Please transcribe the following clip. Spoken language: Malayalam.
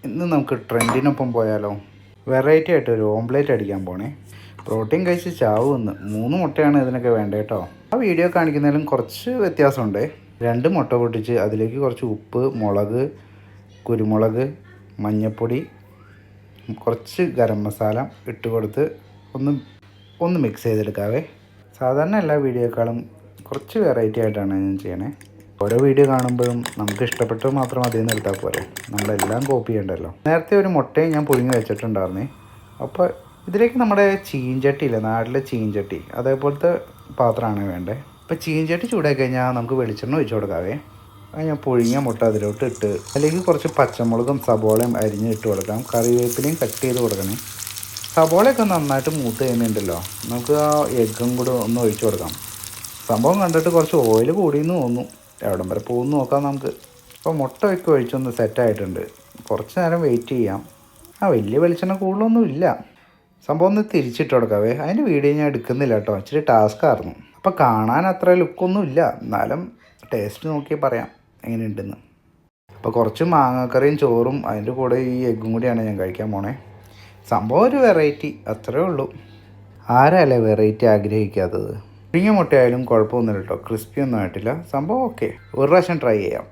ഇന്ന് നമുക്ക് ട്രെൻഡിനൊപ്പം പോയാലോ? വെറൈറ്റി ആയിട്ട് ഒരു ഓംപ്ലേറ്റ് അടിക്കാൻ പോണേ. പ്രോട്ടീൻ കഴിച്ച് ചാവുമെന്ന്. 3 മുട്ടയാണ് ഇതിനൊക്കെ വേണ്ടത് കേട്ടോ. ആ വീഡിയോ കാണിക്കുന്നതിലും കുറച്ച് വ്യത്യാസമുണ്ട്. 2 മുട്ട പൊട്ടിച്ച് അതിലേക്ക് കുറച്ച് ഉപ്പ്, മുളക്, കുരുമുളക്, മഞ്ഞൾപ്പൊടി, കുറച്ച് ഗരം മസാല ഇട്ട് കൊടുത്ത് ഒന്ന് മിക്സ് ചെയ്തെടുക്കാവേ. സാധാരണ എല്ലാ വീഡിയോക്കാളും കുറച്ച് വെറൈറ്റി ആയിട്ടാണ് ഞാൻ ചെയ്യണേ. ഓരോ വീഡിയോ കാണുമ്പോഴും നമുക്ക് ഇഷ്ടപ്പെട്ടത് മാത്രം അതിൽ നിന്ന് എടുത്താൽ പോരെ, നമ്മളെല്ലാം കോപ്പി ചെയ്യണ്ടല്ലോ. നേരത്തെ ഒരു മുട്ടയും ഞാൻ പുഴുങ്ങി വെച്ചിട്ടുണ്ടായിരുന്നേ. അപ്പോൾ ഇതിലേക്ക് നമ്മുടെ ചീഞ്ചട്ടി നാട്ടിലെ ചീഞ്ചട്ടി, അതേപോലത്തെ പാത്രമാണ് വേണ്ടത്. അപ്പോൾ ചീഞ്ചട്ടി ചൂടായി കഴിഞ്ഞാൽ നമുക്ക് വെളിച്ചെണ്ണ ഒഴിച്ച് കൊടുക്കാവേ. അത് ഞാൻ പുഴുങ്ങിയ മുട്ട അതിലോട്ട് ഇട്ട് അതിലേക്ക് കുറച്ച് പച്ചമുളകും സബോളയും അരിഞ്ഞിട്ട് കൊടുക്കാം. കറിവേപ്പിലയും കട്ട് ചെയ്ത് കൊടുക്കണേ. സബോളയൊക്കെ നന്നായിട്ട് മൂത്ത് കഴിയുന്നുണ്ടല്ലോ, നമുക്ക് ആ എഗ്ഗും കൂടെ ഒന്ന് ഒഴിച്ച് കൊടുക്കാം. സംഭവം കണ്ടിട്ട് കുറച്ച് ഓയിൽ കൂടിയെന്ന് തോന്നുന്നു. എവിടം വരെ പോകുമെന്ന് നോക്കാം നമുക്ക്. അപ്പോൾ മുട്ട ഒക്കെ ഒഴിച്ചൊന്ന് സെറ്റായിട്ടുണ്ട്. കുറച്ച് നേരം വെയിറ്റ് ചെയ്യാം. വലിയ വെളിച്ചെണ്ണ കൂടുതലൊന്നും ഇല്ല. സംഭവം ഒന്ന് തിരിച്ചിട്ട് കൊടുക്കാവേ. അതിൻ്റെ വീഡിയോ ഞാൻ എടുക്കുന്നില്ല കേട്ടോ, ഇച്ചിരി ടാസ്ക് ആയിരുന്നു. അപ്പോൾ കാണാൻ അത്ര ലുക്കൊന്നും ഇല്ല, എന്നാലും ടേസ്റ്റ് നോക്കി പറയാം എങ്ങനെയുണ്ടെന്ന്. അപ്പോൾ കുറച്ച് മാങ്ങാക്കറിയും ചോറും അതിൻ്റെ കൂടെ ഈ എഗ്ഗും കൂടിയാണ് ഞാൻ കഴിക്കാൻ പോണേ. സംഭവം ഒരു വെറൈറ്റി, അത്രേ ഉള്ളൂ. ആരല്ലേ വെറൈറ്റി ആഗ്രഹിക്കാത്തത്? പുഴുങ്ങിയ മുട്ടയായാലും കുഴപ്പമൊന്നുമില്ല കേട്ടോ, ക്രിസ്പി ഒന്നും ആയിട്ടില്ല. സംഭവം ഓക്കെ, ഒരു പ്രാവശ്യം ട്രൈ ചെയ്യാം.